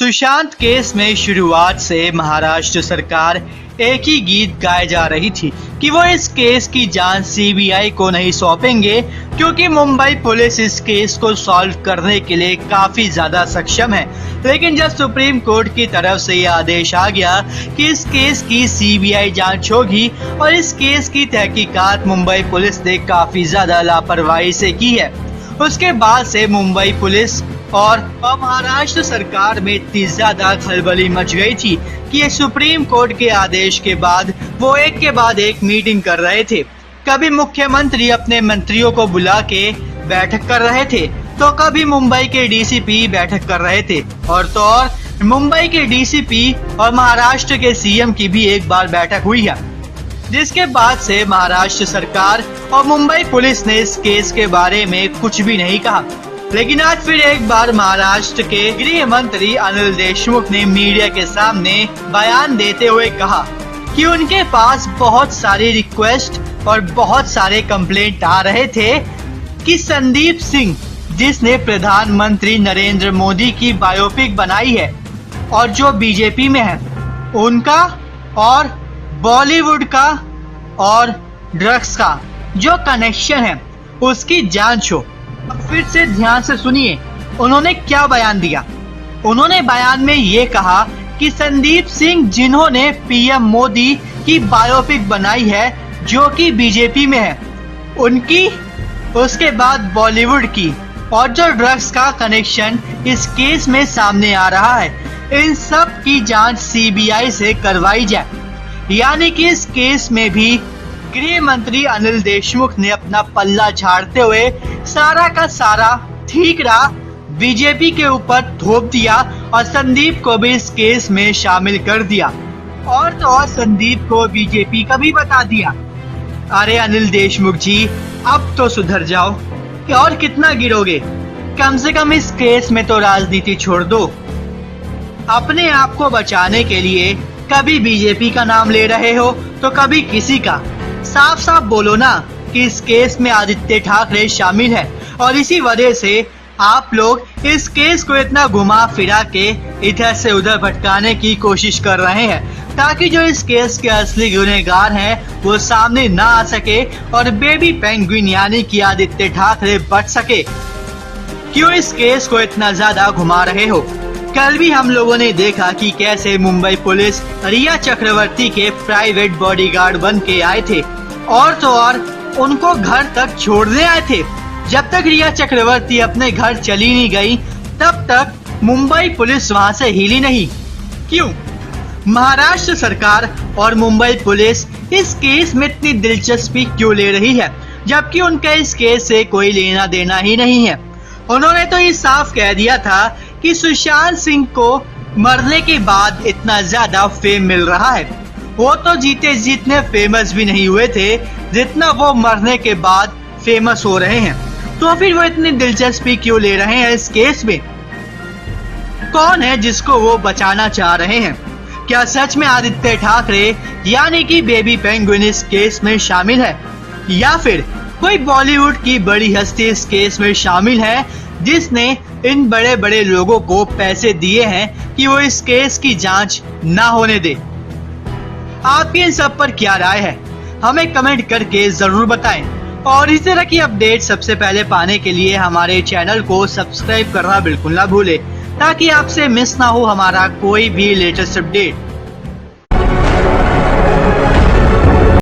Sushant case में शुरुआत से महाराष्ट्र सरकार एक ही गीत गाए जा रही थी कि वो इस केस की जांच सीबीआई को नहीं सौंपेंगे, क्योंकि मुंबई पुलिस इस केस को सॉल्व करने के लिए काफी ज्यादा सक्षम है। लेकिन जब सुप्रीम कोर्ट की तरफ से यह आदेश आ गया कि इस केस की सीबीआई जांच होगी और इस केस की तहकीकात मुंबई पुलिस ने काफी ज्यादा लापरवाही से की है, उसके बाद से मुंबई पुलिस और महाराष्ट्र सरकार में इतनी ज्यादा खलबली मच गई थी कि सुप्रीम कोर्ट के आदेश के बाद वो एक के बाद एक मीटिंग कर रहे थे। कभी मुख्यमंत्री अपने मंत्रियों को बुला के बैठक कर रहे थे, तो कभी मुंबई के डीसीपी बैठक कर रहे थे, और मुंबई के डीसीपी और महाराष्ट्र के सीएम की भी एक बार बैठक हुई है, जिसके बाद से महाराष्ट्र सरकार और मुंबई पुलिस ने इस केस के बारे में कुछ भी नहीं कहा। लेकिन आज फिर एक बार महाराष्ट्र के गृह मंत्री अनिल देशमुख ने मीडिया के सामने बयान देते हुए कहा कि उनके पास बहुत सारी रिक्वेस्ट और बहुत सारे कंप्लेंट आ रहे थे कि संदीप सिंह, जिसने प्रधानमंत्री नरेंद्र मोदी की बायोपिक बनाई है और जो बीजेपी में है, उनका और बॉलीवुड का और ड्रग्स का जो कनेक्शन है उसकी जांच हो। फिर से ध्यान से सुनिए, उन्होंने क्या बयान दिया। उन्होंने बयान में ये कहा कि संदीप सिंह, जिन्होंने पीएम मोदी की बायोपिक बनाई है जो कि बीजेपी में है, उनकी, उसके बाद बॉलीवुड की और जो ड्रग्स का कनेक्शन इस केस में सामने आ रहा है, इन सब की जांच सीबीआई से करवाई जाए। यानी कि इस केस में भी गृह मंत्री अनिल देशमुख ने अपना पल्ला झाड़ते हुए सारा का सारा ठीकरा बीजेपी के ऊपर थोप दिया और संदीप को भी इस केस में शामिल कर दिया, और तो और संदीप को बीजेपी का भी बता दिया। अरे अनिल देशमुख जी, अब तो सुधर जाओ, कि और कितना गिरोगे? कम से कम इस केस में तो राजनीति छोड़ दो। अपने आप को बचाने के लिए कभी बीजेपी का नाम ले रहे हो तो कभी किसी का। साफ साफ बोलो ना कि इस केस में आदित्य ठाकरे शामिल है, और इसी वजह से आप लोग इस केस को इतना घुमा फिरा के इधर से उधर भटकाने की कोशिश कर रहे हैं, ताकि जो इस केस के असली गुनहगार हैं वो सामने ना आ सके और बेबी पेंगुइन यानी कि आदित्य ठाकरे बच सके। क्यों इस केस को इतना ज्यादा घुमा रहे हो? कल भी हम लोगों ने देखा कि कैसे मुंबई पुलिस रिया चक्रवर्ती के प्राइवेट बॉडीगार्ड बन के आए थे, और तो और उनको घर तक छोड़ने आए थे। जब तक रिया चक्रवर्ती अपने घर चली नहीं गई, तब तक मुंबई पुलिस वहां से हिली नहीं। क्यों? महाराष्ट्र सरकार और मुंबई पुलिस इस केस में इतनी दिलचस्पी क्यों ले रही है, जबकि उनका इस केस से कोई लेना देना ही नहीं है। उन्होंने तो ये साफ कह दिया था कि सुशांत सिंह को मरने के बाद इतना ज्यादा फेम मिल रहा है, वो तो जीते जीतने फेमस भी नहीं हुए थे जितना वो मरने के बाद फेमस हो रहे हैं। तो फिर वो इतनी दिलचस्पी क्यों ले रहे हैं इस केस में? कौन है जिसको वो बचाना चाह रहे हैं? क्या सच में आदित्य ठाकरे यानी कि बेबी पेंगुइन इस केस में शामिल है, या फिर कोई बॉलीवुड की बड़ी हस्ती इस केस में शामिल है जिसने इन बड़े बड़े लोगों को पैसे दिए हैं कि वो इस केस की जांच ना होने दे? आपकी इन सब पर क्या राय है, हमें कमेंट करके जरूर बताएं। और इस तरह की अपडेट सबसे पहले पाने के लिए हमारे चैनल को सब्सक्राइब करना बिल्कुल ना भूलें, ताकि आपसे मिस ना हो हमारा कोई भी लेटेस्ट अपडेट।